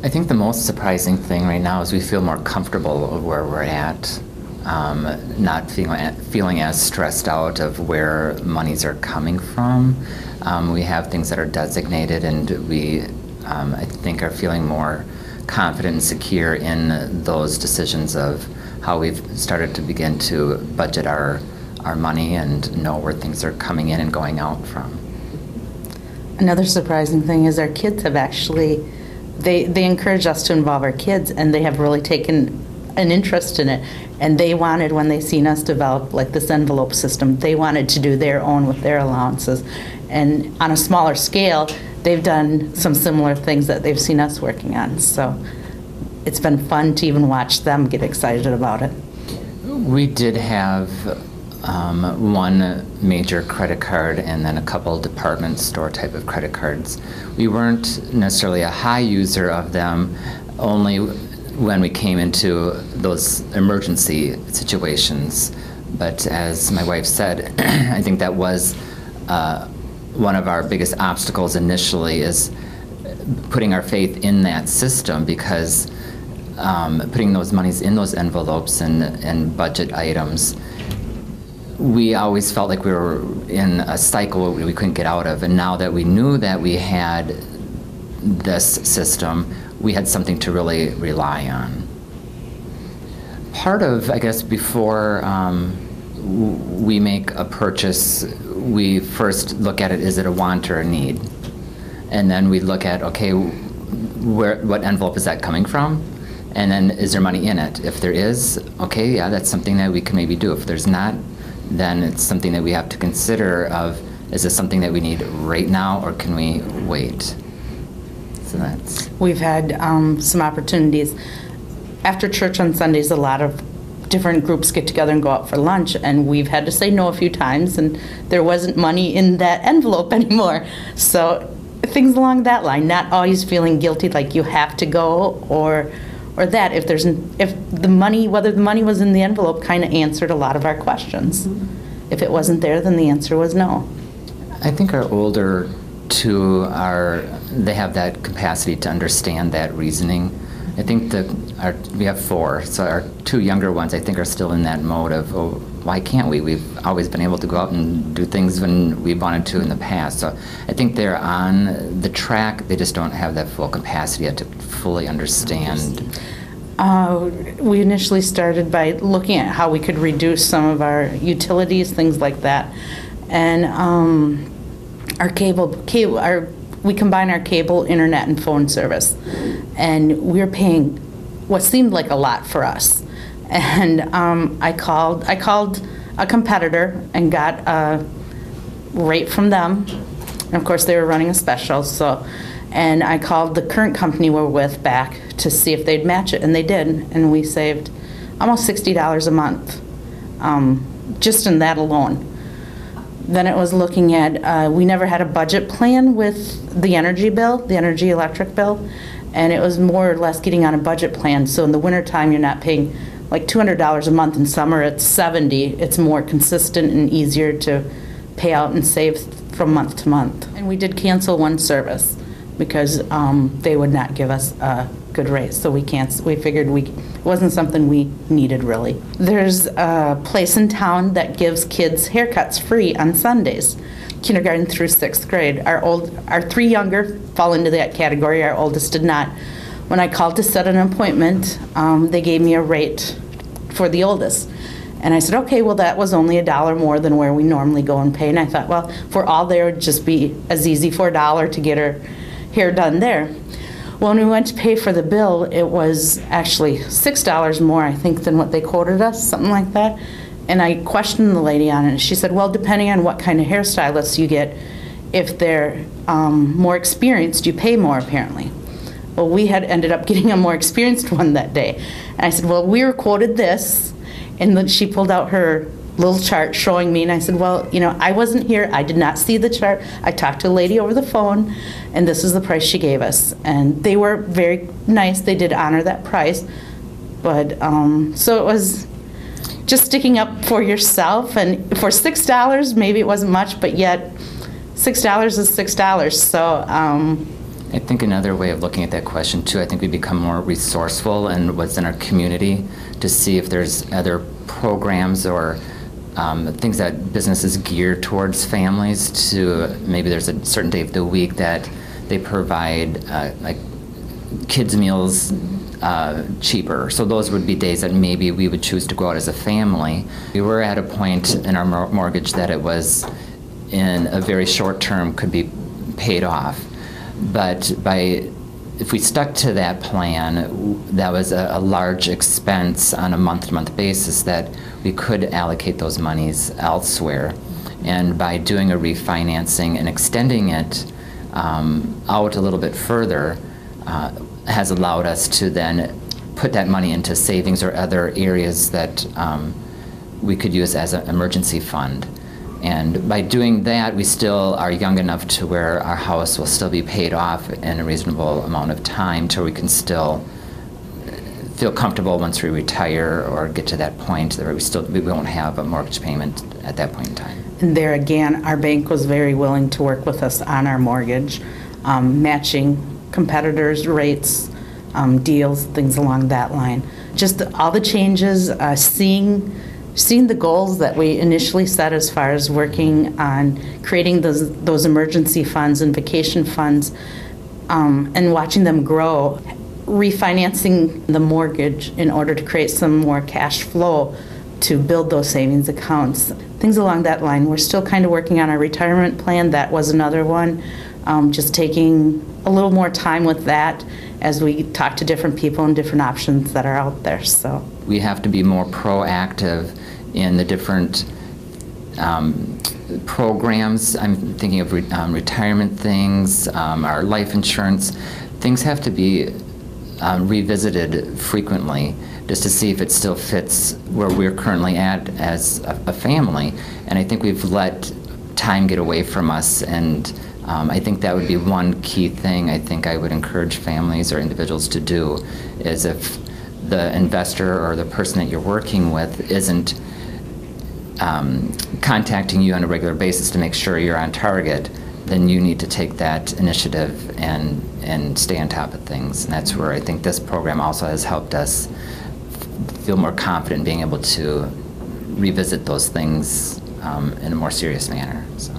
I think the most surprising thing right now is we feel more comfortable of where we're at, not feeling as stressed out of where monies are coming from. We have things that are designated, and we, I think, are feeling more confident and secure in those decisions of how we've started to begin to budget our money and know where things are coming in and going out from. Another surprising thing is our kids have actually, they encourage us to involve our kids, and they have really taken an interest in it. And they wanted, when they seen us develop like this envelope system, they wanted to do their own with their allowances. And on a smaller scale, they've done some similar things that they've seen us working on. So it's been fun to even watch them get excited about it. We did have one major credit card and then a couple department store type of credit cards. We weren't necessarily a high user of them, only when we came into those emergency situations. But as my wife said, I think that was one of our biggest obstacles initially, is putting our faith in that system, because putting those monies in those envelopes and budget items, we always felt like we were in a cycle we couldn't get out of. And now that we knew that we had this system, we had something to really rely on. Part of, I guess, before we make a purchase, we first look at it, is it a want or a need? And then we look at, okay, what envelope is that coming from? And then, is there money in it? If there is, okay, yeah, that's something that we can maybe do. If there's not, then it's something that we have to consider of, is this something that we need right now, or can we wait? So that's... We've had some opportunities. After church on Sundays, a lot of different groups get together and go out for lunch, and we've had to say no a few times, and there wasn't money in that envelope anymore. So things along that line, not always feeling guilty like you have to go, or that if the money, whether the money was in the envelope, kind of answered a lot of our questions. Mm-hmm. If it wasn't there, then the answer was no. I think our older two they have that capacity to understand that reasoning. I think we have four, so our two younger ones, I think, are still in that mode of, oh, why can't we? We've always been able to go out and do things when we wanted to in the past. So I think they're on the track, they just don't have that full capacity yet to fully understand. We initially started by looking at how we could reduce some of our utilities, things like that. And we combine our cable, internet, and phone service. And we're paying what seemed like a lot for us. And I called a competitor and got a rate from them. And of course, they were running a special. And I called the current company we're with back to see if they'd match it, and they did. And we saved almost $60 a month, just in that alone. Then it was looking at, we never had a budget plan with the energy bill, the energy electric bill, and it was more or less getting on a budget plan. So in the wintertime, you're not paying like $200 a month. In summer, it's $70. It's more consistent and easier to pay out and save from month to month. And we did cancel one service because they would not give us a good rate. So we figured it wasn't something we needed really. There's a place in town that gives kids haircuts free on Sundays, kindergarten through 6th grade. Our three younger fall into that category. Our oldest did not. When I called to set an appointment, they gave me a rate for the oldest. And I said, okay, well, that was only $1 more than where we normally go and pay. And I thought, well, for all there, it would just be as easy for $1 to get her hair done there. Well, when we went to pay for the bill, it was actually $6 more, I think, than what they quoted us, something like that. And I questioned the lady on it. She said, well, depending on what kind of hairstylist you get, if they're more experienced, you pay more, apparently. Well, we had ended up getting a more experienced one that day. And I said, well, we were quoted this. And then she pulled out her little chart showing me, and I said, well, you know, I wasn't here. I did not see the chart. I talked to a lady over the phone, and this is the price she gave us. And they were very nice. They did honor that price. But so it was just sticking up for yourself. And for $6, maybe it wasn't much, but yet $6 is $6. So I I think another way of looking at that question too, I think we become more resourceful in what's in our community to see if there's other programs or things that businesses gear towards families. To maybe there's a certain day of the week that they provide like kids meals cheaper. So those would be days that maybe we would choose to go out as a family. We were at a point in our mortgage that it was in a very short term could be paid off. But if we stuck to that plan, that was a large expense on a month-to-month basis that we could allocate those monies elsewhere. And by doing a refinancing and extending it out a little bit further, has allowed us to then put that money into savings or other areas that we could use as an emergency fund. And by doing that, we still are young enough to where our house will still be paid off in a reasonable amount of time till we can still feel comfortable once we retire or get to that point where we won't have a mortgage payment at that point in time. And there again, our bank was very willing to work with us on our mortgage, matching competitors' rates, deals, things along that line. Just all the changes, seeing the goals that we initially set as far as working on creating those emergency funds and vacation funds, and watching them grow, refinancing the mortgage in order to create some more cash flow to build those savings accounts, things along that line. We're still kind of working on our retirement plan. That was another one. Just taking a little more time with that as we talk to different people and different options that are out there. So we have to be more proactive in the different programs. I'm thinking of retirement things, our life insurance. Things have to be revisited frequently just to see if it still fits where we're currently at as a family. And I think we've let time get away from us, and I think that would be one key thing I think I would encourage families or individuals to do, is if the investor or the person that you're working with isn't contacting you on a regular basis to make sure you're on target, then you need to take that initiative and stay on top of things. And that's where I think this program also has helped us feel more confident in being able to revisit those things in a more serious manner. So.